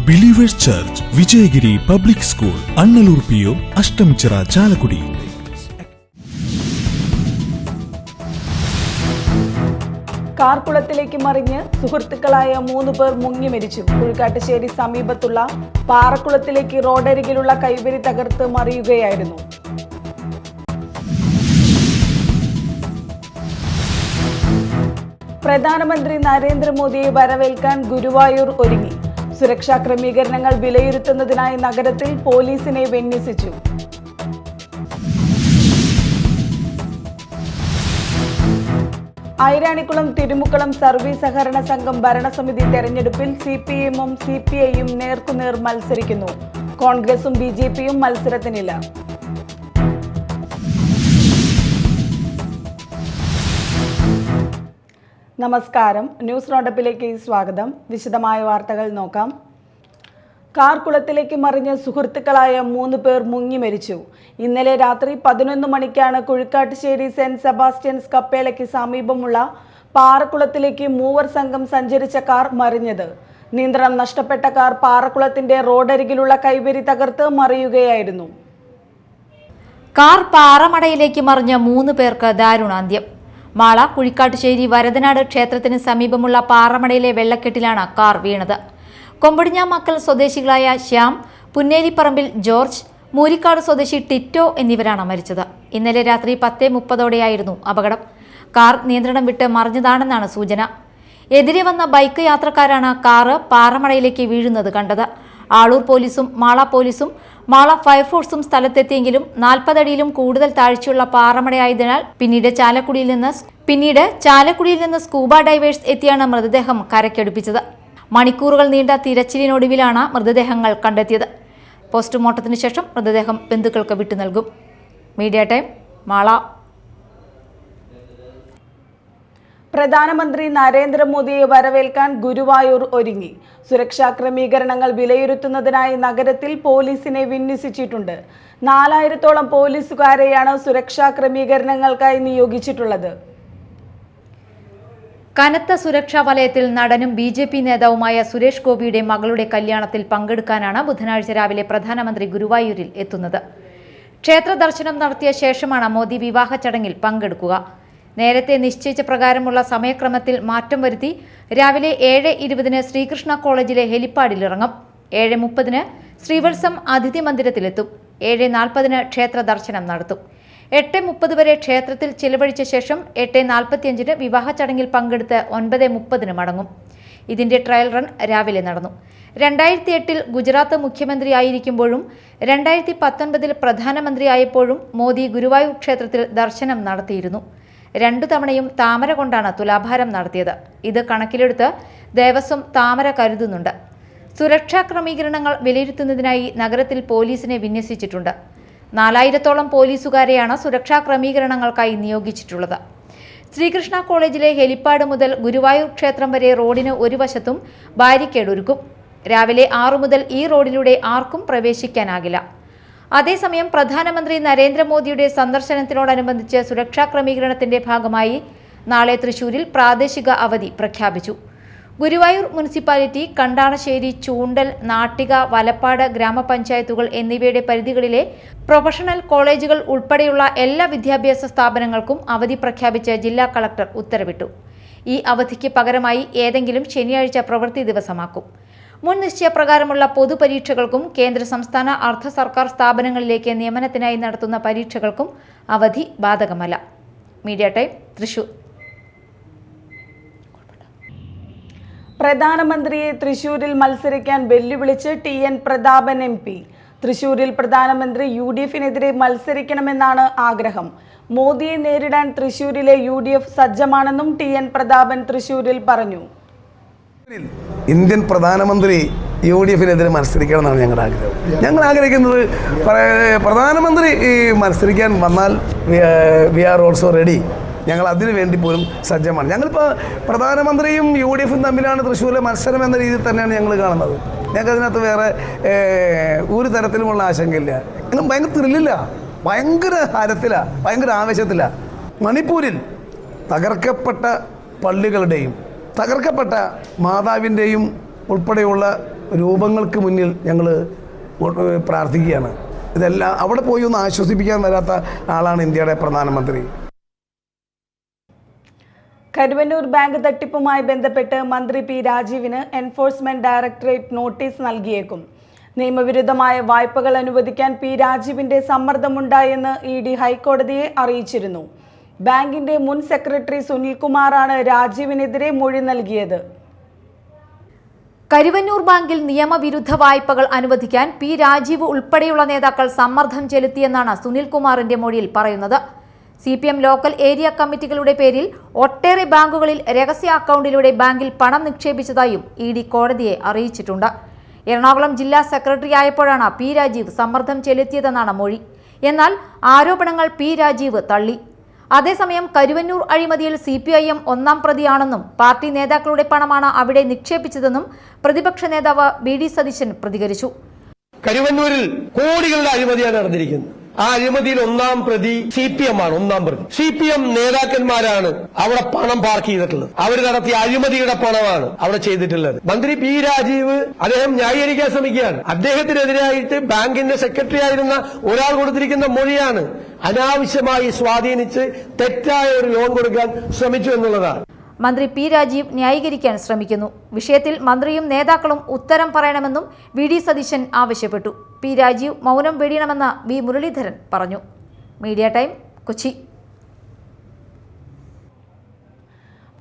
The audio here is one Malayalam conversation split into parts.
Believers church, Vijayagiri public school, Annallur PO, Ashtamichira, Chalakudy. കാർക്കുളത്തിലേക്ക് മറിഞ്ഞ് സുഹൃത്തുക്കളായ 3 പേർ മുങ്ങി മരിച്ചു. കുഴിക്കാട്ടുശ്ശേരി സമീപത്തുള്ള പാറക്കുളത്തിലേക്ക് റോഡരികിലുള്ള കൈവരി തകർത്ത് മറിയുകയായിരുന്നു. പ്രധാനമന്ത്രി നരേന്ദ്രമോദിയെ വരവേൽക്കാൻ ഗുരുവായൂർ ഒരുങ്ങി. സുരക്ഷാ ക്രമീകരണങ്ങൾ വിലയിരുത്തുന്നതിനായി നഗരത്തിൽ പോലീസിനെ വിന്യസിച്ചു. ഐരാണിക്കുളം തിരുമുക്കളം സർവീസ് സഹകരണ സംഘം ഭരണസമിതി തെരഞ്ഞെടുപ്പിൽ CPM-ഉം CPI-യും നേർക്കുനേർ മത്സരിക്കുന്നു. കോൺഗ്രസും BJP-യും മത്സരത്തിനില്ല. നമസ്കാരം, ന്യൂസ് റൗണ്ടപ്പിലേക്ക് സ്വാഗതം. വിശദമായ വാർത്തകൾ നോക്കാം. കാർക്കുളത്തിലേക്ക് മറിഞ്ഞ് സുഹൃത്തുക്കളായ 3 പേർ മുങ്ങി മരിച്ചു. ഇന്നലെ രാത്രി 11 മണിക്കാണ് കുഴിക്കാട്ടുശ്ശേരി സെന്റ് സെബാസ്റ്റ്യൻസ് കപ്പേളയ്ക്ക് സമീപമുള്ള പാറക്കുളത്തിലേക്ക് 3 സംഘം സഞ്ചരിച്ച കാർ മറിഞ്ഞത്. നിയന്ത്രണം നഷ്ടപ്പെട്ട കാർ പാറക്കുളത്തിന്റെ റോഡരികിലുള്ള കൈവരി തകർത്ത് മറിയുകയായിരുന്നു. കാർ പാറമടയിലേക്ക് മറിഞ്ഞ 3 പേർക്ക് ദാരുണാന്ത്യം. മാള കുഴിക്കാട്ടുശ്ശേരി വരദനാട് ക്ഷേത്രത്തിന് സമീപമുള്ള പാറമടയിലെ വെള്ളക്കെട്ടിലാണ് കാർ വീണത്. കൊമ്പടിഞ്ഞാമക്കൽ സ്വദേശികളായ ശ്യാം, പുന്നേലിപ്പറമ്പിൽ ജോർജ്, മൂരിക്കാട് സ്വദേശി ടിറ്റോ എന്നിവരാണ് മരിച്ചത്. ഇന്നലെ രാത്രി 10:30ഓടെയായിരുന്നു അപകടം. കാർ നിയന്ത്രണം വിട്ട് മറിഞ്ഞതാണെന്നാണ് സൂചന. എതിരെ വന്ന ബൈക്ക് യാത്രക്കാരാണ് കാറ് പാറമടയിലേക്ക് വീഴുന്നത് കണ്ടത്. ആളൂർ പോലീസും മാള പോലീസും മാള ഫയർഫോഴ്സും സ്ഥലത്തെത്തിയെങ്കിലും 40 അടിയിലും കൂടുതൽ താഴ്ചയുള്ള പാറമടയായതിനാൽ പിന്നീട് ചാലക്കുടിയിൽ നിന്ന് സ്കൂബ ഡൈവേഴ്സ് എത്തിയാണ് മൃതദേഹം കരയ്ക്കടുപ്പിച്ചത്. മണിക്കൂറുകൾ നീണ്ട തിരച്ചിലിനൊടുവിലാണ് മൃതദേഹങ്ങൾ കണ്ടെത്തിയത്. പോസ്റ്റ്മോർട്ടത്തിന് ശേഷം മൃതദേഹം ബന്ധുക്കൾക്ക് വിട്ടു നൽകും. Media time, Mala. പ്രധാനമന്ത്രി നരേന്ദ്രമോദിയെ വരവേൽക്കാൻ ഗുരുവായൂർ ഒരുങ്ങി. സുരക്ഷാ ക്രമീകരണങ്ങൾ വിലയിരുത്തുന്നതിനായി നഗരത്തിൽ പോലീസിനെ വിന്യസിച്ചിട്ടുണ്ട്. 4000-ഓളം പോലീസുകാരെയാണ് സുരക്ഷാ ക്രമീകരണങ്ങൾക്കായി നിയോഗിച്ചിട്ടുള്ളത്. കനത്ത സുരക്ഷാ വലയത്തിൽ നടനും BJP നേതാവുമായ സുരേഷ് ഗോപിയുടെ മകളുടെ കല്യാണത്തിൽ പങ്കെടുക്കാനാണ് ബുധനാഴ്ച രാവിലെ പ്രധാനമന്ത്രി ഗുരുവായൂരിൽ എത്തുന്നത്. ക്ഷേത്ര ദർശനം നടത്തിയ ശേഷമാണ് മോദി വിവാഹ ചടങ്ങിൽ പങ്കെടുക്കുക. നേരത്തെ നിശ്ചയിച്ച പ്രകാരമുള്ള സമയക്രമത്തിൽ മാറ്റം വരുത്തി രാവിലെ 7:20 ശ്രീകൃഷ്ണ കോളേജിലെ ഹെലിപ്പാഡിലിറങ്ങും. 7:30 ശ്രീവത്സം അതിഥി മന്ദിരത്തിലെത്തും. 7:40 ക്ഷേത്ര ദർശനം നടത്തും. 8:30 വരെ ക്ഷേത്രത്തിൽ ചിലവഴിച്ച ശേഷം 8:45 വിവാഹ ചടങ്ങിൽ പങ്കെടുത്ത് 9:30 മടങ്ങും. ഇതിന്റെ ട്രയൽ റൺ രാവിലെ നടന്നു. 2008 ഗുജറാത്ത് മുഖ്യമന്ത്രിയായിരിക്കുമ്പോഴും 2019 പ്രധാനമന്ത്രിയായപ്പോഴും മോദി ഗുരുവായൂർ ക്ഷേത്രത്തിൽ ദർശനം നടത്തിയിരുന്നു. 2 തവണയും താമര കൊണ്ടാണ് തുലാഭാരം നടത്തിയത്. ഇത് കണക്കിലെടുത്ത് ദേവസ്വം താമര കരുതുന്നുണ്ട്. സുരക്ഷാ ക്രമീകരണങ്ങൾ വിലയിരുത്തുന്നതിനായി നഗരത്തിൽ പോലീസിനെ വിന്യസിച്ചിട്ടുണ്ട്. 4000-ഓളം പോലീസുകാരെയാണ് സുരക്ഷാ ക്രമീകരണങ്ങൾക്കായി നിയോഗിച്ചിട്ടുള്ളത്. ശ്രീകൃഷ്ണ കോളേജിലെ ഹെലിപ്പാഡ് മുതൽ ഗുരുവായൂർ ക്ഷേത്രം വരെ റോഡിന് ഒരു വശത്തും ബാരിക്കേഡ് ഒരുക്കും. രാവിലെ 6 മുതൽ ഈ റോഡിലൂടെ ആർക്കും പ്രവേശിക്കാനാകില്ല. അതേസമയം പ്രധാനമന്ത്രി നരേന്ദ്രമോദിയുടെ സന്ദർശനത്തിനോടനുബന്ധിച്ച് സുരക്ഷാ ക്രമീകരണത്തിന്റെ ഭാഗമായി നാളെ തൃശൂരിൽ പ്രാദേശിക അവധി പ്രഖ്യാപിച്ചു. ഗുരുവായൂർ മുനിസിപ്പാലിറ്റി, കണ്ടാണശ്ശേരി, ചൂണ്ടൽ, നാട്ടിക, വലപ്പാട് ഗ്രാമപഞ്ചായത്തുകൾ എന്നിവയുടെ പരിധികളിലെ പ്രൊഫഷണൽ കോളേജുകൾ ഉൾപ്പെടെയുള്ള എല്ലാ വിദ്യാഭ്യാസ സ്ഥാപനങ്ങൾക്കും അവധി പ്രഖ്യാപിച്ച് ജില്ലാ കളക്ടർ ഉത്തരവിട്ടു. ഈ അവധിക്ക് പകരമായി ഏതെങ്കിലും ശനിയാഴ്ച പ്രവൃത്തി ദിവസമാക്കും. മുൻ നിശ്ചയപ്രകാരമുള്ള പൊതുപരീക്ഷകൾക്കും കേന്ദ്ര സംസ്ഥാന അർദ്ധ സർക്കാർ സ്ഥാപനങ്ങളിലേക്ക് നിയമനത്തിനായി നടത്തുന്ന പരീക്ഷകൾക്കും അവധി ബാധകമല്ല. Media time, Thrissur. പ്രധാനമന്ത്രിയെ തൃശൂരിൽ മത്സരിക്കാൻ വെല്ലുവിളിച്ച് TN പ്രതാപൻ MP. തൃശൂരിൽ പ്രധാനമന്ത്രി UDF-നെതിരെ മത്സരിക്കണമെന്നാണ് ആഗ്രഹം. മോദിയെ നേരിടാൻ തൃശൂരിലെ UDF സജ്ജമാണെന്നും TN പ്രതാപൻ തൃശൂരിൽ പറഞ്ഞു. ഇന്ത്യൻ പ്രധാനമന്ത്രി UDF-നെതിരെ മത്സരിക്കണമെന്നാണ് ഞങ്ങളുടെ ആഗ്രഹം. ഞങ്ങൾ ആഗ്രഹിക്കുന്നത് പ്രധാനമന്ത്രി മത്സരിക്കാൻ വന്നാൽ വി ആർ ഓൾസോ റെഡി. ഞങ്ങൾ അതിനു വേണ്ടി പോലും സജ്ജമാണ്. ഞങ്ങളിപ്പോൾ പ്രധാനമന്ത്രിയും UDF-ഉം തമ്മിലാണ് തൃശ്ശൂരിലെ മത്സരം എന്ന രീതിയിൽ തന്നെയാണ് ഞങ്ങൾ കാണുന്നത്. ഞങ്ങൾക്ക് അതിനകത്ത് വേറെ ഒരു തരത്തിലുമുള്ള ആശങ്കയില്ല. ഞങ്ങൾ ഭയങ്കര ത്രില്ലില്ല, ഭയങ്കര ഹരത്തിലാണ്, ഭയങ്കര ആവേശത്തിലാണ്. മണിപ്പൂരിൽ തകർക്കപ്പെട്ട പള്ളികളുടെയും തകർക്കപ്പെട്ട മാതാവിൻ്റെയും ഉൾപ്പെടെയുള്ള രൂപങ്ങൾക്ക് മുന്നിൽ ഞങ്ങൾ പ്രാർത്ഥിക്കുകയാണ്. ഇതെല്ലാം അവിടെ പോയി ഒന്ന് ആശ്വസിപ്പിക്കാൻ വരാത്ത ആളാണ് ഇന്ത്യയുടെ പ്രധാനമന്ത്രി. കരുവന്നൂർ ബാങ്ക് തട്ടിപ്പുമായി ബന്ധപ്പെട്ട് മന്ത്രി പി രാജീവിന് എൻഫോഴ്സ്മെന്റ് ഡയറക്ടറേറ്റ് നോട്ടീസ് നൽകിയേക്കും. നിയമവിരുദ്ധമായ വായ്പകൾ അനുവദിക്കാൻ പി രാജീവിന്റെ സമ്മർദ്ദമുണ്ടായെന്ന് ED ഹൈക്കോടതിയെ അറിയിച്ചിരുന്നു. ബാങ്കിന്റെ മുൻ സെക്രട്ടറി സുനിൽകുമാറാണ് രാജീവിനെതിരെ മൊഴി നൽകിയത്. കരുവന്നൂർ ബാങ്കിൽ നിയമവിരുദ്ധ വായ്പകൾ അനുവദിക്കാൻ പി രാജീവ് ഉൾപ്പെടെയുള്ള നേതാക്കൾ സമ്മർദ്ദം ചെലുത്തിയെന്നാണ് സുനിൽകുമാറിന്റെ മൊഴിയിൽ പറയുന്നത്. CPM ലോക്കൽ ഏരിയ കമ്മിറ്റികളുടെ പേരിൽ ഒട്ടേറെ ബാങ്കുകളിൽ രഹസ്യ അക്കൗണ്ടിലൂടെ ബാങ്കിൽ പണം നിക്ഷേപിച്ചതായും ED കോടതിയെ അറിയിച്ചിട്ടുണ്ട്. എറണാകുളം ജില്ലാ സെക്രട്ടറി ആയപ്പോഴാണ് പി രാജീവ് സമ്മർദ്ദം ചെലുത്തിയതെന്നാണ് മൊഴി. എന്നാൽ ആരോപണങ്ങൾ പി രാജീവ് തള്ളി. അതേസമയം കരുവന്നൂർ അഴിമതിയിൽ CPIM ഒന്നാം പ്രതിയാണെന്നും പാർട്ടി നേതാക്കളുടെ പണമാണ് അവിടെ നിക്ഷേപിച്ചതെന്നും പ്രതിപക്ഷ നേതാവ് BD സതീശൻ പ്രതികരിച്ചു. കരുവന്നൂരിൽ കോടികളുടെ അഴിമതിയാണ് നടന്നിരിക്കുന്നത്. ആ അഴിമതിയിൽ ഒന്നാം പ്രതി CPM ആണ്. ഒന്നാം പ്രതി CPM നേതാക്കന്മാരാണ് അവിടെ പണം പാർക്ക് ചെയ്തിട്ടുള്ളത്. അവർ നടത്തിയ അഴിമതിയുടെ പണമാണ് അവിടെ ചെയ്തിട്ടുള്ളത്. മന്ത്രി പി രാജീവ് അദ്ദേഹം ന്യായീകരിക്കാൻ ശ്രമിക്കുകയാണ്. അദ്ദേഹത്തിനെതിരായിട്ട് ബാങ്കിന്റെ സെക്രട്ടറി ആയിരുന്ന ഒരാൾ കൊടുത്തിരിക്കുന്ന മൊഴിയാണ് അനാവശ്യമായി സ്വാധീനിച്ച് തെറ്റായ ഒരു ലോൺ കൊടുക്കാൻ ശ്രമിച്ചു എന്നുള്ളതാണ്. മന്ത്രി പി രാജീവ് ന്യായീകരിക്കാൻ ശ്രമിക്കുന്നു. വിഷയത്തിൽ മന്ത്രിയും നേതാക്കളും ഉത്തരം പറയണമെന്നും VD സതീശൻ ആവശ്യപ്പെട്ടു. പി രാജീവ് മൗനം വെടിയണമെന്ന് V മുരളീധരൻ പറഞ്ഞു. Media time, Kochi.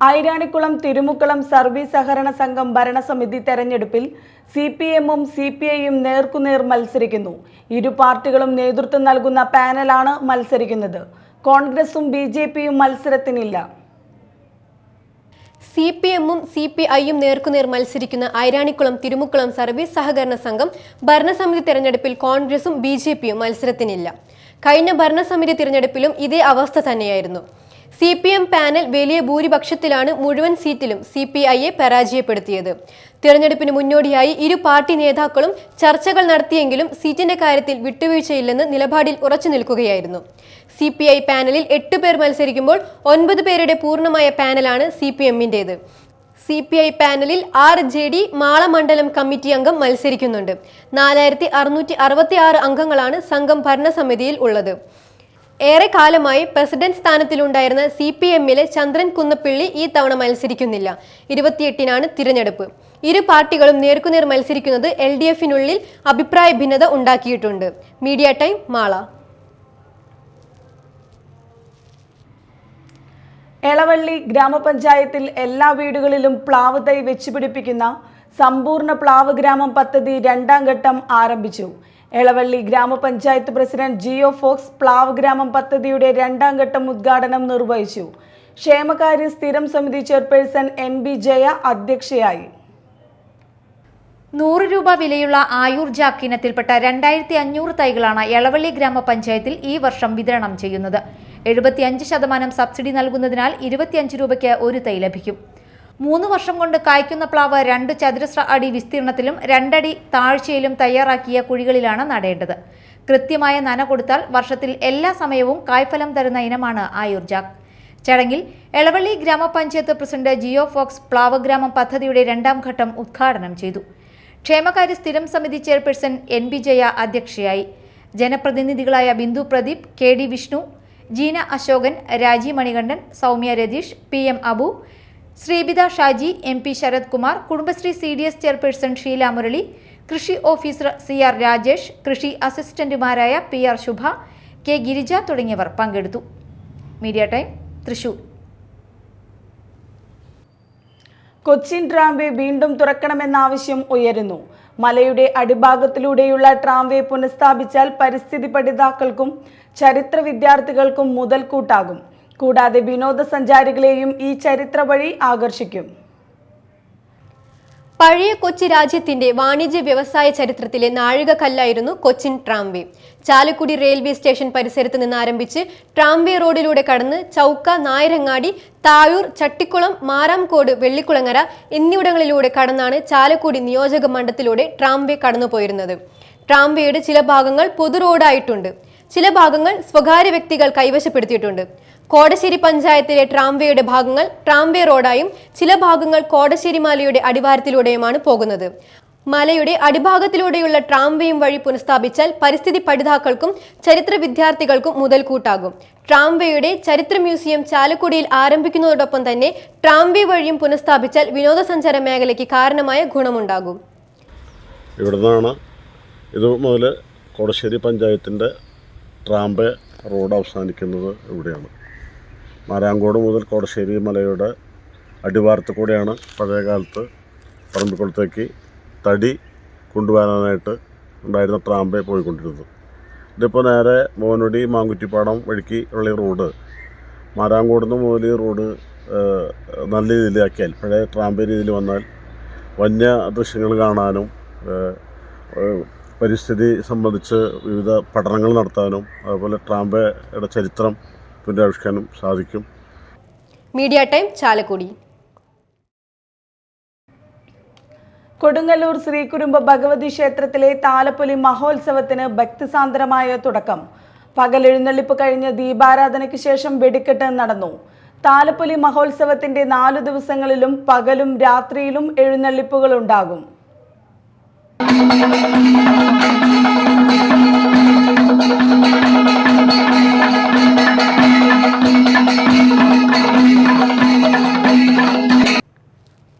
Iranikulam Thirumukkulam service സഹകരണ സംഘം ഭരണസമിതി തെരഞ്ഞെടുപ്പിൽ CPM-ഉം CPI-യും നേർക്കുനേർ മത്സരിക്കുന്നു. ഇരു പാർട്ടികളും നേതൃത്വം നൽകുന്ന പാനലാണ് മത്സരിക്കുന്നത്. കോൺഗ്രസും BJP-യും മത്സരത്തിനില്ല. CPM-ഉം CPI-യും നേർക്കുനേർ മത്സരിക്കുന്ന ഐരാണിക്കുളം തിരുമുക്കുളം സർവീസ് സഹകരണ സംഘം ഭരണസമിതി തെരഞ്ഞെടുപ്പിൽ കോൺഗ്രസും BJP-യും മത്സരത്തിനില്ല. കഴിഞ്ഞ ഭരണസമിതി തിരഞ്ഞെടുപ്പിലും ഇതേ അവസ്ഥ തന്നെയായിരുന്നു. CPM പാനൽ വലിയ ഭൂരിപക്ഷത്തിലാണ് മുഴുവൻ സീറ്റിലും CPI-യെ പരാജയപ്പെടുത്തിയത്. തിരഞ്ഞെടുപ്പിന് മുന്നോടിയായി ഇരു പാർട്ടി നേതാക്കളും ചർച്ചകൾ നടത്തിയെങ്കിലും സീറ്റിന്റെ കാര്യത്തിൽ വിട്ടുവീഴ്ചയില്ലെന്ന് നിലപാടിൽ ഉറച്ചു നിൽക്കുകയായിരുന്നു. CPI പാനലിൽ 8 പേർ മത്സരിക്കുമ്പോൾ 9 പേരുടെ പൂർണ്ണമായ പാനലാണ് CPM-ന്റേത്. CPI പാനലിൽ 6 JD മാള മണ്ഡലം കമ്മിറ്റി അംഗം മത്സരിക്കുന്നുണ്ട്. 4666 അംഗങ്ങളാആണ് സംഘം ഭരണസമിതിയിൽ ഉള്ളത്. ഏറെ കാലമായി പ്രസിഡന്റ് സ്ഥാനത്തിലുണ്ടായിരുന്ന CPM-ലെ ചന്ദ്രൻ കുന്നപ്പിള്ളി ഈ തവണ മത്സരിക്കുന്നില്ല. 28-നാണ് തിരഞ്ഞെടുപ്പ്. ഇരു പാർട്ടികളും നേർക്കുനേർ മത്സരിക്കുന്നത് LDF-നുള്ളിൽ അഭിപ്രായ ഭിന്നത ഉണ്ടാക്കിയിട്ടുണ്ട്. Media time, Mala. എളവള്ളി ഗ്രാമപഞ്ചായത്തിൽ എല്ലാ വീടുകളിലും പ്ലാവ് തൈ വെച്ചുപിടിപ്പിക്കുന്ന സമ്പൂർണ്ണ പ്ലാവ് ഗ്രാമം പദ്ധതി 2ാം ഘട്ടം ആരംഭിച്ചു. എളവള്ളി ഗ്രാമപഞ്ചായത്ത് പ്രസിഡന്റ് ജിയോ ഫോക്സ് പ്ലാവ് ഗ്രാമം പദ്ധതിയുടെ 2ാം ഘട്ടം ഉദ്ഘാടനം നിർവഹിച്ചു. ക്ഷേമകാര്യ സ്ഥിരം സമിതി ചെയർപേഴ്സൺ NB ജയ അധ്യക്ഷയായി. 100 രൂപ വിലയുള്ള ആയൂർ ജാക്ക് ഇനത്തിൽപ്പെട്ട 2500 തൈകളാണ് എളവള്ളി ഗ്രാമപഞ്ചായത്തിൽ ഈ വർഷം വിതരണം ചെയ്യുന്നത്. 75% സബ്സിഡി നൽകുന്നതിനാൽ 25 രൂപയ്ക്ക് ഒരു തൈ ലഭിക്കും. 3 വർഷം കൊണ്ട് കായ്ക്കുന്ന പ്ലാവ് 2 ചതുരശ്ര അടി വിസ്തീർണത്തിലും 2 അടി താഴ്ചയിലും തയ്യാറാക്കിയ കുഴികളിലാണ് നടേണ്ടത്. കൃത്യമായ നന കൊടുത്താൽ വർഷത്തിൽ എല്ലാ സമയവും കായ്ഫലം തരുന്ന ഇനമാണ് ആയൂർ ജാക്ക്. ചടങ്ങിൽ എളവള്ളി ഗ്രാമപഞ്ചായത്ത് പ്രസിഡന്റ് ജിയോ ഫോക്സ് പ്ലാവ് ഗ്രാമം പദ്ധതിയുടെ 2ാം ഘട്ടം ഉദ്ഘാടനം ചെയ്തു. ക്ഷേമകാര്യ സ്ഥിരം സമിതി ചെയർപേഴ്സൺ NB ജയ അധ്യക്ഷയായി. ജനപ്രതിനിധികളായ Bindu Pradeep, KD Vishnu, Jeena Ashokan, Raji Manikandan, Soumya Ratheesh, PM Abu, Sreebitha Shaji, MP Sarath Kumar, Kudumbashree CDS chairperson Sheela Murali, കൃഷി ഓഫീസർ CR രാജേഷ്, കൃഷി അസിസ്റ്റന്റുമാരായ PR ശുഭ, K ഗിരിജ തുടങ്ങിയവർ പങ്കെടുത്തു. Media time, Thrissur. Cochin tramway വീണ്ടും തുറക്കണമെന്ന ആവശ്യം ഉയരുന്നു. മലയുടെ അടിഭാഗത്തിലൂടെയുള്ള ട്രാംവേ പുനഃസ്ഥാപിച്ചാൽ പരിസ്ഥിതി പഠിതാക്കൾക്കും ചരിത്ര വിദ്യാർത്ഥികൾക്കും മുതൽക്കൂട്ടാകും. കൂടാതെ വിനോദസഞ്ചാരികളെയും ഈ ചരിത്ര വഴി ആകർഷിക്കും. പഴയ കൊച്ചി രാജ്യത്തിന്റെ വാണിജ്യ വ്യവസായ ചരിത്രത്തിലെ നാഴികക്കല്ലായിരുന്നു Cochin tramway. Chalakudy railway station പരിസരത്ത് നിന്ന് ആരംഭിച്ച് ട്രാംവേ റോഡിലൂടെ കടന്ന് ചൗക്ക, നായരങ്ങാടി, തായൂർ, ചട്ടിക്കുളം, മാരാംകോട്, വെള്ളിക്കുളങ്ങര എന്നിവിടങ്ങളിലൂടെ കടന്നാണ് ചാലക്കുടി നിയോജക മണ്ഡലത്തിലൂടെ ട്രാംവേ കടന്നുപോയിരുന്നത്. ട്രാംവേയുടെ ചില ഭാഗങ്ങൾ പൊതു റോഡായിട്ടുണ്ട്. ചില ഭാഗങ്ങൾ സ്വകാര്യ വ്യക്തികൾ കൈവശപ്പെടുത്തിയിട്ടുണ്ട്. കോടശ്ശേരി പഞ്ചായത്തിലെ ട്രാംവേയുടെ ഭാഗങ്ങൾ ട്രാംവേ റോഡായും ചില ഭാഗങ്ങൾ കോടശ്ശേരി മലയുടെ അടിവാരത്തിലൂടെയുമാണ് പോകുന്നത്. മലയുടെ അടിഭാഗത്തിലൂടെയുള്ള ട്രാംവേയും വഴി പുനഃസ്ഥാപിച്ചാൽ പരിസ്ഥിതി പഠിതാക്കൾക്കും ചരിത്ര വിദ്യാർത്ഥികൾക്കും മുതൽക്കൂട്ടാകും. ട്രാംവേയുടെ ചരിത്ര മ്യൂസിയം ചാലക്കുടിയിൽ ആരംഭിക്കുന്നതോടൊപ്പം തന്നെ ട്രാംവേ വഴിയും പുനഃസ്ഥാപിച്ചാൽ വിനോദസഞ്ചാര മേഖലയ്ക്ക് കാരണമായ ഗുണമുണ്ടാകും. ഇവിടുന്നാണ് ഇത് മുതൽ കോടശ്ശേരി പഞ്ചായത്തിൻ്റെ ട്രാംവേ റോഡ് അവസാനിക്കുന്നത് ഇവിടെയാണ്. മാരാങ്കോട് മുതൽ കോടശ്ശേരി മലയുടെ അടിവാരത്ത് കൂടെയാണ് പഴയ കാലത്ത് പറമ്പിക്കുളത്തേക്ക് തടി കൊണ്ടുവരാനായിട്ട് ഉണ്ടായിരുന്ന ട്രാംവേ പോയിക്കൊണ്ടിരുന്നത്. ഇതിപ്പോൾ നേരെ മോനൊടി മാങ്കുറ്റിപ്പാടം വഴിക്ക് ഉള്ള റോഡ് മാരാങ്കോട് നിന്ന് മുതൽ ഈ റോഡ് നല്ല രീതിയിലാക്കിയാൽ, പഴയ ട്രാംവേ രീതിയിൽ വന്നാൽ വന്യ ദൃശ്യങ്ങൾ കാണാനും പരിസ്ഥിതി സംബന്ധിച്ച് വിവിധ പഠനങ്ങൾ നടത്താനും അതുപോലെ ട്രാംവേയുടെ ചരിത്രം പുനരാവിഷ്കാരം സാധിക്കും. Media time Chalakudy. കൊടുങ്ങല്ലൂർ ശ്രീകുരുമ്പ ഭഗവതി ക്ഷേത്രത്തിലെ താലപ്പൊലി മഹോത്സവത്തിന് ഭക്തിസാന്ദ്രമായ തുടക്കം. പകൽ എഴുന്നള്ളിപ്പ് കഴിഞ്ഞ് ദീപാരാധനയ്ക്ക് ശേഷം വെടിക്കെട്ട് നടന്നു. താലപ്പൊലി മഹോത്സവത്തിന്റെ 4 ദിവസങ്ങളിലും പകലും രാത്രിയിലും എഴുന്നള്ളിപ്പുകൾ ഉണ്ടാകും.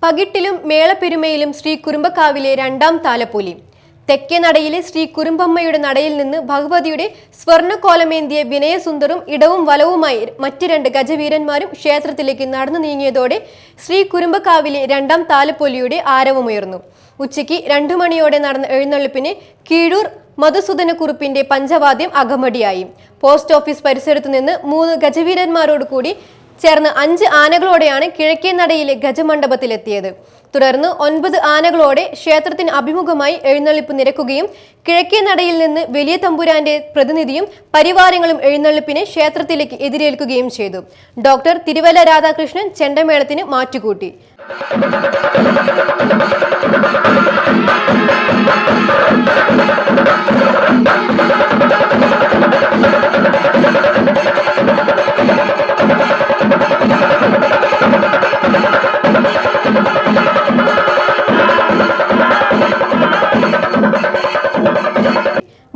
പകിട്ടിലും മേളപ്പെരുമയിലും ശ്രീ കുറുമ്പക്കാവിലെ 2ാം താലപ്പൊലി. തെക്കേ നടയിലെ ശ്രീ കുറുമ്പമ്മയുടെ നടയിൽ നിന്ന് ഭഗവതിയുടെ സ്വർണ്ണക്കോലമേന്തിയ വിനയസുന്ദറും ഇടവും വലവുമായി മറ്റ് 2 ഗജവീരന്മാരും ക്ഷേത്രത്തിലേക്ക് നടന്നു നീങ്ങിയതോടെ ശ്രീ കുറുമ്പക്കാവിലെ 2ാം താലപ്പൊലിയുടെ ആരവമുയർന്നു. ഉച്ചയ്ക്ക് 2 മണിയോടെ നടന്ന എഴുന്നള്ളിപ്പിന് കീഴൂർ മധുസൂദനക്കുറുപ്പിന്റെ പഞ്ചവാദ്യം അകമടിയായി. പോസ്റ്റ് ഓഫീസ് പരിസരത്തു നിന്ന് 3 ഗജവീരന്മാരോട് കൂടി ചേർന്ന് 5 ആനകളോടെയാണ് കിഴക്കേ നടയിലെ ഗജമണ്ഡപത്തിലെത്തിയത്. തുടർന്ന് 9 ആനകളോടെ ക്ഷേത്രത്തിന് അഭിമുഖമായി എഴുന്നള്ളിപ്പ് നിരക്കുകയും കിഴക്കേ നടയിൽ നിന്ന് വലിയ തമ്പുരാന്റെ പ്രതിനിധിയും പരിവാരങ്ങളും എഴുന്നള്ളിപ്പിനെ ക്ഷേത്രത്തിലേക്ക് എതിരേൽക്കുകയും ചെയ്തു. ഡോക്ടർ തിരുവല്ല രാധാകൃഷ്ണൻ ചെണ്ടമേളത്തിന് മാറ്റുകൂട്ടി.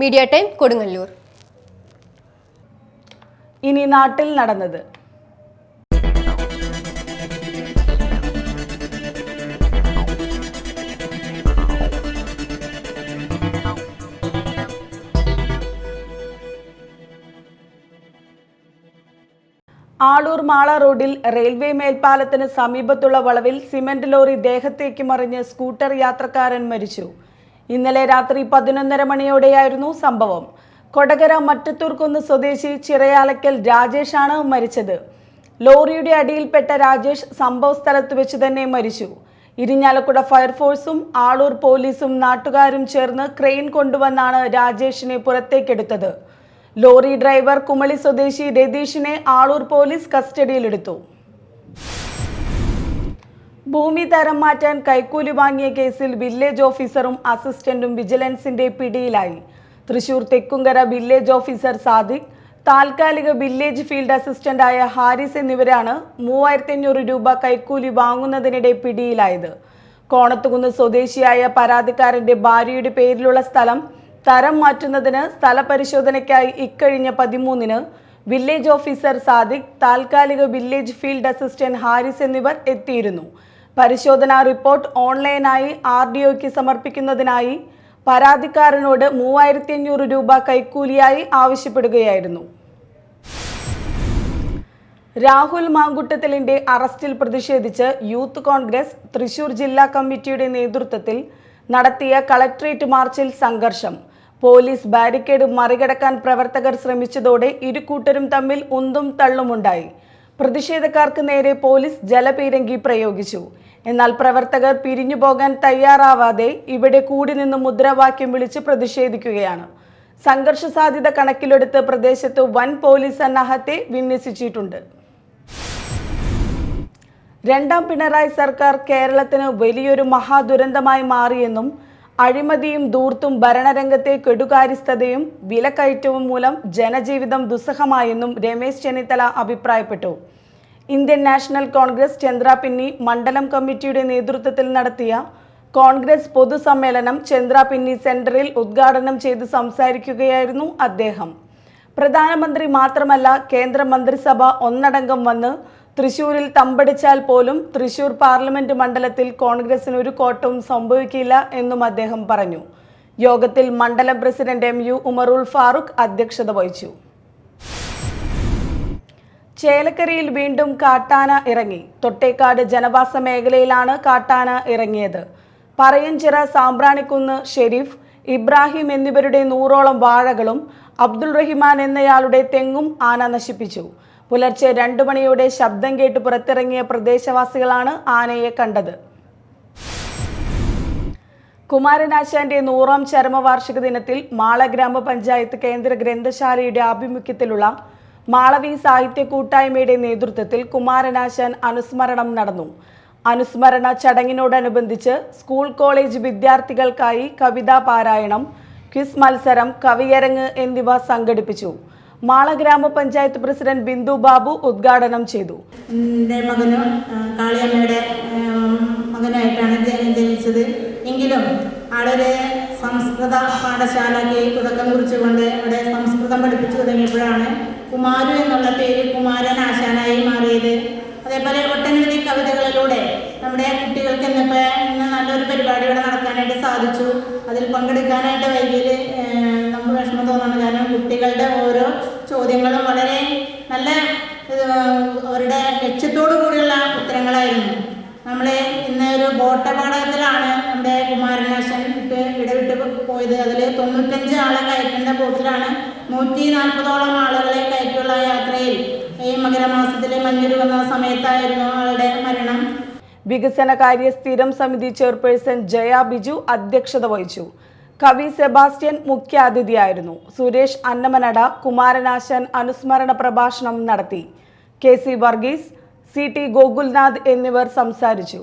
Media time Kodungallur. ഇനി നാട്ടിൽ നടന്നത്. ആളൂർ മാള റോഡിൽ റെയിൽവേ മേൽപ്പാലത്തിന് സമീപത്തുള്ള വളവിൽ സിമന്റ് ലോറി ദേഹത്തേക്ക് മറിഞ്ഞ് സ്കൂട്ടർ യാത്രക്കാരൻ മരിച്ചു. ഇന്നലെ രാത്രി 11:30 മണിയോടെയായിരുന്നു സംഭവം. കൊടകര മറ്റത്തൂർക്കുന്ന് സ്വദേശി ചിറയാലക്കൽ രാജേഷാണ് മരിച്ചത്. ലോറിയുടെ അടിയിൽപ്പെട്ട രാജേഷ് സംഭവ സ്ഥലത്ത് വെച്ച് തന്നെ മരിച്ചു. ഇരിഞ്ഞാലക്കുട ഫയർഫോഴ്സും ആളൂർ പോലീസും നാട്ടുകാരും ചേർന്ന് ക്രെയിൻ കൊണ്ടുവന്നാണ് രാജേഷിനെ പുറത്തേക്കെടുത്തത്. ലോറി ഡ്രൈവർ കുമളി സ്വദേശി രതീഷിനെ ആളൂർ പോലീസ് കസ്റ്റഡിയിലെടുത്തു. ഭൂമി തരം മാറ്റാൻ കൈക്കൂലി വാങ്ങിയ കേസിൽ വില്ലേജ് ഓഫീസറും അസിസ്റ്റന്റും വിജിലൻസിന്റെ പിടിയിലായി. തൃശൂർ തെക്കുംകര വില്ലേജ് ഓഫീസർ സാദിഖ്, താൽക്കാലിക വില്ലേജ് ഫീൽഡ് അസിസ്റ്റന്റായ ഹാരിസ് എന്നിവരാണ് 3500 രൂപ കൈക്കൂലി വാങ്ങുന്നതിനിടെ പിടിയിലായത്. കോണത്തുകുന്ന് സ്വദേശിയായ പരാതിക്കാരന്റെ ഭാര്യയുടെ പേരിലുള്ള സ്ഥലം തരം മാറ്റുന്നതിന് സ്ഥലപരിശോധനയ്ക്കായി ഇക്കഴിഞ്ഞ 13-ന് വില്ലേജ് ഓഫീസർ സാദിഖ്, താൽക്കാലിക വില്ലേജ് ഫീൽഡ് അസിസ്റ്റന്റ് ഹാരിസ് എന്നിവർ എത്തിയിരുന്നു. പരിശോധനാ റിപ്പോർട്ട് ഓൺലൈനായി RDOയ്ക്ക് സമർപ്പിക്കുന്നതിനായി പരാതിക്കാരനോട് 3500 രൂപ കൈക്കൂലിയായി ആവശ്യപ്പെടുകയായിരുന്നു. രാഹുൽ മാങ്കുട്ടത്തിലിന്റെ അറസ്റ്റിൽ പ്രതിഷേധിച്ച് യൂത്ത് കോൺഗ്രസ് തൃശൂർ ജില്ലാ കമ്മിറ്റിയുടെ നേതൃത്വത്തിൽ നടത്തിയ കളക്ട്രേറ്റ് മാർച്ചിൽ സംഘർഷം. പോലീസ് ബാരിക്കേഡ് മറികടക്കാൻ പ്രവർത്തകർ ശ്രമിച്ചതോടെ ഇരുകൂട്ടരും തമ്മിൽ ഉന്തും തള്ളുമുണ്ടായി. പ്രതിഷേധക്കാർക്ക് നേരെ പോലീസ് ജലപീരങ്കി പ്രയോഗിച്ചു. എന്നാൽ പ്രവർത്തകർ പിരിഞ്ഞുപോകാൻ തയ്യാറാവാതെ ഇവിടെ കൂടി നിന്ന് മുദ്രാവാക്യം വിളിച്ച് പ്രതിഷേധിക്കുകയാണ്. സംഘർഷ സാധ്യത കണക്കിലെടുത്ത് പ്രദേശത്ത് വൻ പോലീസ് സന്നാഹത്തെ വിന്യസിച്ചിട്ടുണ്ട്. 2ാം പിണറായി സർക്കാർ കേരളത്തിന് വലിയൊരു മഹാദുരന്തമായി മാറിയെന്നും അഴിമതിയും ധൂർത്തും ഭരണരംഗത്തെ കെടുകാര്യസ്ഥതയും വിലക്കയറ്റവും മൂലം ജനജീവിതം ദുസ്സഹമായെന്നും രമേശ് ചെന്നിത്തല അഭിപ്രായപ്പെട്ടു. ഇന്ത്യൻ നാഷണൽ കോൺഗ്രസ് ചന്ദ്രാപിന്നി മണ്ഡലം കമ്മിറ്റിയുടെ നേതൃത്വത്തിൽ നടത്തിയ കോൺഗ്രസ് പൊതുസമ്മേളനം ചന്ദ്രാപിന്നി സെന്ററിൽ ഉദ്ഘാടനം ചെയ്ത് സംസാരിക്കുകയായിരുന്നു അദ്ദേഹം. പ്രധാനമന്ത്രി മാത്രമല്ല, കേന്ദ്ര മന്ത്രിസഭ ഒന്നടങ്കം വന്ന് തൃശൂരിൽ തമ്പടിച്ചാൽ പോലും തൃശൂർ പാർലമെന്റ് മണ്ഡലത്തിൽ കോൺഗ്രസിന് ഒരു കോട്ടവും സംഭവിക്കില്ല എന്നും അദ്ദേഹം പറഞ്ഞു. യോഗത്തിൽ മണ്ഡലം പ്രസിഡന്റ് MU ഉമറുൽ ഫാറൂഖ് അധ്യക്ഷത വഹിച്ചു. ചേലക്കരയിൽ വീണ്ടും കാട്ടാന ഇറങ്ങി. തൊട്ടേക്കാട് ജനവാസ മേഖലയിലാണ് കാട്ടാന ഇറങ്ങിയത്. പറയഞ്ചിറ, സാമ്പ്രാണിക്കുന്ന് ഷെരീഫ്, ഇബ്രാഹിം എന്നിവരുടെ 100ഓളം വാഴകളും അബ്ദുൾ റഹിമാൻ എന്നയാളുടെ തെങ്ങും ആന നശിപ്പിച്ചു. പുലർച്ചെ 2 മണിയോടെ ശബ്ദം കേട്ട് പുറത്തിറങ്ങിയ പ്രദേശവാസികളാണ് ആനയെ കണ്ടത്. കുമാരനാശാന്റെ 100ാം ചരമവാർഷിക ദിനത്തിൽ മാള ഗ്രാമപഞ്ചായത്ത് കേന്ദ്ര ഗ്രന്ഥശാലയുടെ ആഭിമുഖ്യത്തിലുള്ള മാളവി സാഹിത്യ കൂട്ടായ്മയുടെ നേതൃത്വത്തിൽ കുമാരനാശാൻ അനുസ്മരണം നടന്നു. അനുസ്മരണ ചടങ്ങിനോടനുബന്ധിച്ച് സ്കൂൾ കോളേജ് വിദ്യാർത്ഥികൾക്കായി കവിതാ പാരായണം, ക്വിസ് മത്സരം, കവിയരങ്ങ് എന്നിവ സംഘടിപ്പിച്ചു. മാള ഗ്രാമപഞ്ചായത്ത് പ്രസിഡന്റ് ബിന്ദു ബാബു ഉദ്ഘാടനം ചെയ്തു. എൻ്റെ മകനും കാളിയമ്മയുടെ മകനായിട്ടാണ് ജനിച്ചത്. എങ്കിലും ആളൊരു സംസ്കൃത പാഠശാലയ്ക്ക് തുടക്കം കുറിച്ചുകൊണ്ട് അവിടെ സംസ്കൃതം പഠിപ്പിച്ചു തുടങ്ങിയപ്പോഴാണ് കുമാരു എന്നുള്ള പേര് കുമാരനാശാനായി മാറിയത്. അതേപോലെ ഒട്ടനവധി കവിതകളിലൂടെ നമ്മുടെ കുട്ടികൾക്ക് ഇന്ന് നല്ലൊരു പരിപാടി ഇവിടെ നടത്താനായിട്ട് സാധിച്ചു. അതിൽ പങ്കെടുക്കാനായിട്ട് വൈകിയിൽ നമുക്ക് വിഷമം തോന്നുന്നു. കാരണം കുട്ടികളുടെ ഓരോ ചോദ്യങ്ങളും വളരെ നല്ല അവരുടെ ലക്ഷ്യത്തോടു കൂടിയുള്ള ഉത്തരങ്ങളായിരുന്നു. നമ്മൾ ഇന്ന് ഒരു ബോട്ടപാഠത്തിലാണ് നമ്മുടെ കുമാരനാശൻ ഇടവിട്ട് പോയത്. അതിൽ 95 ആളെ കയറ്റേണ്ട ബോട്ടിലാണ് 140ഓളം ആളുകളെ കയറ്റിയുള്ള യാത്രയിൽ ഈ മകരമാസത്തിലെ മഞ്ഞുരുകുന്ന സമയത്തായിരുന്നു ആളുടെ മരണം. വികസനകാര്യ സ്ഥിരം സമിതി ചെയർപേഴ്സൺ ജയ ബിജു അധ്യക്ഷത വഹിച്ചു. കവി സെബാസ്റ്റ്യൻ മുഖ്യാതിഥിയായിരുന്നു. സുരേഷ് അന്നമനട കുമാരനാശാൻ അനുസ്മരണ പ്രഭാഷണം നടത്തി. KC വർഗീസ്, CT ഗോകുൽനാഥ് എന്നിവർ സംസാരിച്ചു.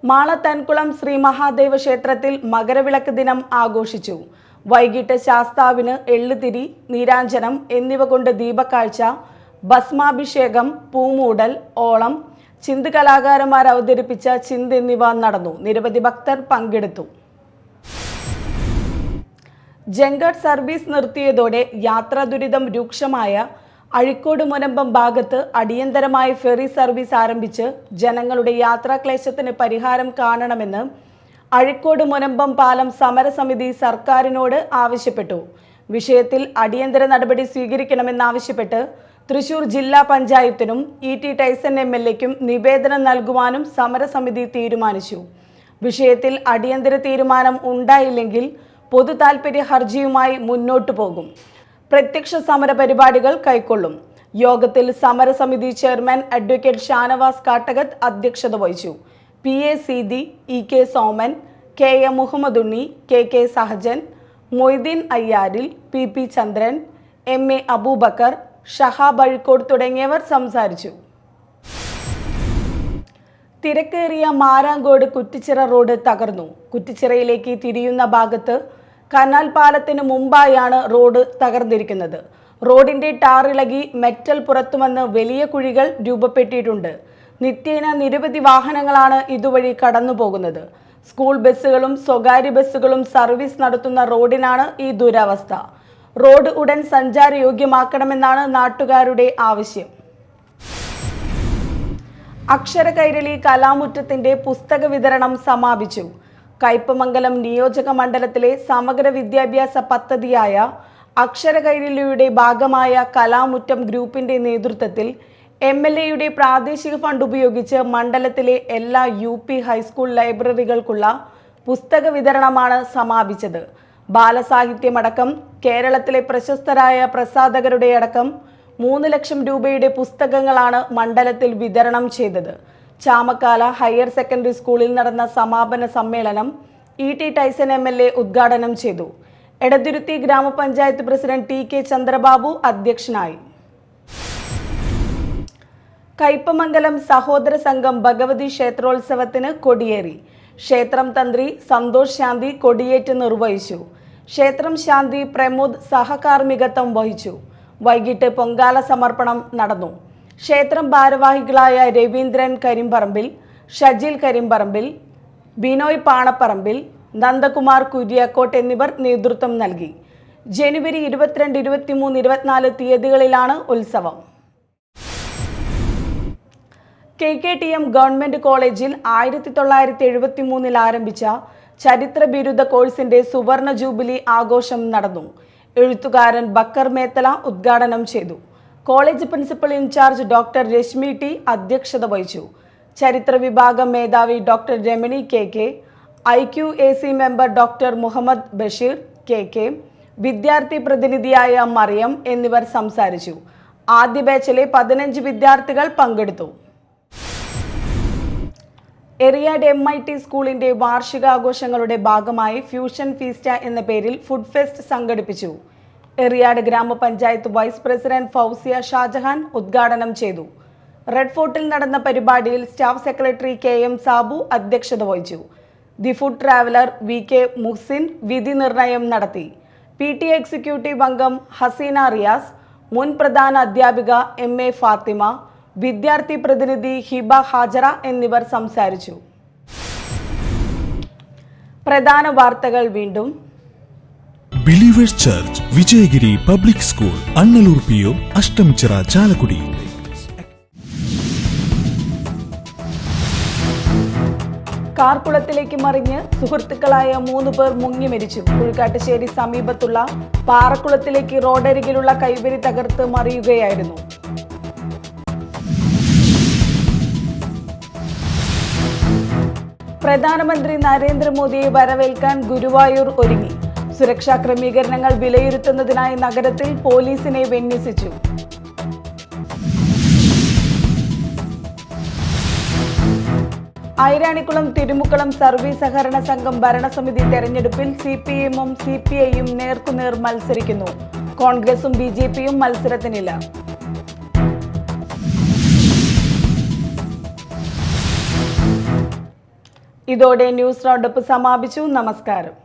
മാള തൻകുളം ശ്രീ മഹാദേവ ക്ഷേത്രത്തിൽ മകരവിളക്ക് ദിനം ആഘോഷിച്ചു. വൈകിട്ട് ശാസ്താവിന് എള്ളുതിരി, നീരാഞ്ജനം എന്നിവ കൊണ്ട് ദീപക്കാഴ്ച, ഭസ്മാഭിഷേകം, പൂമൂടൽ, ഓളം, ചിന്ത് കലാകാരന്മാർ അവതരിപ്പിച്ച ചിന്ത് എന്നിവ നടന്നു. നിരവധി ഭക്തർ പങ്കെടുത്തു. ജങ്കാർ സർവീസ് നിർത്തിയതോടെ യാത്രാ ദുരിതം രൂക്ഷമായ അഴീക്കോട് മുനമ്പം ഭാഗത്ത് അടിയന്തരമായി ഫെറി സർവീസ് ആരംഭിച്ച് ജനങ്ങളുടെ യാത്രാക്ലേശത്തിന് പരിഹാരം കാണണമെന്ന് അഴീക്കോട് മുനമ്പം പാലം സമരസമിതി സർക്കാരിനോട് ആവശ്യപ്പെട്ടു. വിഷയത്തിൽ അടിയന്തര നടപടി സ്വീകരിക്കണമെന്നാവശ്യപ്പെട്ട് തൃശൂർ ജില്ലാ പഞ്ചായത്തിനും ET ടൈസൺ MLAയ്ക്കും നിവേദനം നൽകുവാനും സമരസമിതി തീരുമാനിച്ചു. വിഷയത്തിൽ അടിയന്തര തീരുമാനം ഉണ്ടായില്ലെങ്കിൽ പൊതു താൽപര്യ ഹർജിയുമായി മുന്നോട്ടു പോകും. പ്രത്യക്ഷ സമര പരിപാടികൾ കൈക്കൊള്ളും. യോഗത്തിൽ സമരസമിതി ചെയർമാൻ അഡ്വക്കേറ്റ് ഷാനവാസ് കാട്ടകത്ത് അധ്യക്ഷത വഹിച്ചു. PA Seethi, EK Soman, KM Muhammadunni, KK Sahajan, Moideen അയ്യാരിൽ, PP ചന്ദ്രൻ, MA അബൂബക്കർ, ഷഹാബ് അഴീക്കോട് തുടങ്ങിയവർ സംസാരിച്ചു. തിരക്കേറിയ മാരാങ്കോട് കുറ്റിച്ചിറ റോഡ് തകർന്നു. കുറ്റിച്ചിറയിലേക്ക് തിരിയുന്ന ഭാഗത്ത് കനാൽ പാലത്തിന് മുമ്പായാണ് റോഡ് തകർന്നിരിക്കുന്നത്. റോഡിന്റെ ടാറിളകി മെറ്റൽ പുറത്തുവന്ന് വലിയ കുഴികൾ രൂപപ്പെട്ടിട്ടുണ്ട്. നിത്യേന നിരവധി വാഹനങ്ങളാണ് ഇതുവഴി കടന്നു പോകുന്നത്. സ്കൂൾ ബസ്സുകളും സ്വകാര്യ ബസ്സുകളും സർവീസ് നടത്തുന്ന റോഡിനാണ് ഈ ദുരവസ്ഥ. റോഡ് ഉടൻ സഞ്ചാരയോഗ്യമാക്കണമെന്നാണ് നാട്ടുകാരുടെ ആവശ്യം. അക്ഷര കൈരളി കലാമുറ്റത്തിന്റെ പുസ്തക വിതരണം സമാപിച്ചു. കയ്പമംഗലം നിയോജക മണ്ഡലത്തിലെ സമഗ്ര വിദ്യാഭ്യാസ പദ്ധതിയായ അക്ഷര കൈരളിയുടെ ഭാഗമായ കലാമുറ്റം ഗ്രൂപ്പിന്റെ നേതൃത്വത്തിൽ MLAയുടെ പ്രാദേശിക ഫണ്ട് ഉപയോഗിച്ച് മണ്ഡലത്തിലെ എല്ലാ UP ഹൈസ്കൂൾ ലൈബ്രറികൾക്കുള്ള പുസ്തക വിതരണമാണ് സമാപിച്ചത്. ബാലസാഹിത്യമടക്കം കേരളത്തിലെ പ്രശസ്തരായ പ്രസാധകരുടെ അടക്കം 3 ലക്ഷം രൂപയുടെ പുസ്തകങ്ങളാണ് മണ്ഡലത്തിൽ വിതരണം ചെയ്തത്. ചാമക്കാല ഹയർ സെക്കൻഡറി സ്കൂളിൽ നടന്ന സമാപന സമ്മേളനം ET ടൈസൺ MLA ഉദ്ഘാടനം ചെയ്തു. എടതുരുത്തി ഗ്രാമപഞ്ചായത്ത് പ്രസിഡന്റ് TK ചന്ദ്രബാബു അധ്യക്ഷനായി. കയ്പമംഗലം സഹോദര സംഘം ഭഗവതി ക്ഷേത്രോത്സവത്തിന് കൊടിയേറി. ക്ഷേത്രം തന്ത്രി സന്തോഷ് ശാന്തി കൊടിയേറ്റ് നിർവഹിച്ചു. ക്ഷേത്രം ശാന്തി പ്രമോദ് സഹകാർമ്മികത്വം വഹിച്ചു. വൈകിട്ട് പൊങ്കാല സമർപ്പണം നടന്നു. ക്ഷേത്രം ഭാരവാഹികളായ രവീന്ദ്രൻ കരിമ്പറമ്പിൽ, ഷജിൽ കരിമ്പറമ്പിൽ, ബിനോയ് പാണപ്പറമ്പിൽ, നന്ദകുമാർ കുര്യാക്കോട്ട് എന്നിവർ നേതൃത്വം നൽകി. ജനുവരി 22, 23, 24 തീയതികളിലാണ് ഉത്സവം. KKTM ഗവൺമെന്റ് കോളേജിൽ 1973 ആരംഭിച്ച ചരിത്ര ബിരുദ കോഴ്സിന്റെ സുവർണ ജൂബിലി ആഘോഷം നടന്നു. എഴുത്തുകാരൻ ബക്കർ മേത്തല ഉദ്ഘാടനം ചെയ്തു. College principal incharge doctor Reshmi T അധ്യക്ഷത വഹിച്ചു. ചരിത്ര വിഭാഗം മേധാവി doctor Ramani KK, IQAC member doctor Muhammad Basheer KK, വിദ്യാർത്ഥി പ്രതിനിധിയായ മറിയം എന്നിവർ സംസാരിച്ചു. ആദ്യ ബാച്ചിലെ 15 വിദ്യാർത്ഥികൾ പങ്കെടുത്തു. എറിയാട് MIT സ്കൂളിന്റെ വാർഷികാഘോഷങ്ങളുടെ ഭാഗമായി ഫ്യൂഷൻ ഫീസ്റ്റ എന്ന പേരിൽ ഫുഡ് ഫെസ്റ്റ് സംഘടിപ്പിച്ചു. എറിയാട് ഗ്രാമപഞ്ചായത്ത് വൈസ് പ്രസിഡന്റ് ഫൗസിയ ഷാജഹാൻ ഉദ്ഘാടനം ചെയ്തു. റെഡ് ഫോർട്ടിൽ നടന്ന പരിപാടിയിൽ സ്റ്റാഫ് സെക്രട്ടറി KM സാബു അധ്യക്ഷത വഹിച്ചു. The food traveller VK Muhsin വിധി നിർണയം നടത്തി. PTA എക്സിക്യൂട്ടീവ് അംഗം ഹസീന റിയാസ്, മുൻ പ്രധാന അധ്യാപിക MA ഫാത്തിമ, വിദ്യാർത്ഥി പ്രതിനിധി ഹിബ ഹാജറ എന്നിവർ സംസാരിച്ചു. പ്രധാന വാർത്തകൾ വീണ്ടും. Believers church, Vijayagiri public school, Annallur PO, Ashtamichira, Chalakudy. കാർക്കുളത്തിലേക്ക് മറിഞ്ഞ് സുഹൃത്തുക്കളായ 3 പേർ മുങ്ങി മരിച്ചു. കുഴിക്കാട്ടുശ്ശേരി സമീപത്തുള്ള പാറക്കുളത്തിലേക്ക് റോഡരികിലുള്ള കൈവരി തകർത്ത് മറിയുകയായിരുന്നു. പ്രധാനമന്ത്രി നരേന്ദ്രമോദിയെ വരവേൽക്കാൻ ഗുരുവായൂർ ഒരുങ്ങി. സുരക്ഷാ ക്രമീകരണങ്ങൾ വിലയിരുത്തുന്നതിനായി നഗരത്തിൽ പോലീസിനെ വിന്യസിച്ചു. ഐരാണിക്കുളം തിരുമുക്കളം സർവീസ് സഹകരണ സംഘം ഭരണസമിതി തെരഞ്ഞെടുപ്പിൽ CPM-ഉം CPI-യും നേർക്കുനേർ മത്സരിക്കുന്നു. കോൺഗ്രസും BJP-യും മത്സരത്തിനില്ല. ഇതോടെ ന്യൂസ് റൗണ്ടപ്പ് സമാപിച്ചു. നമസ്കാരം.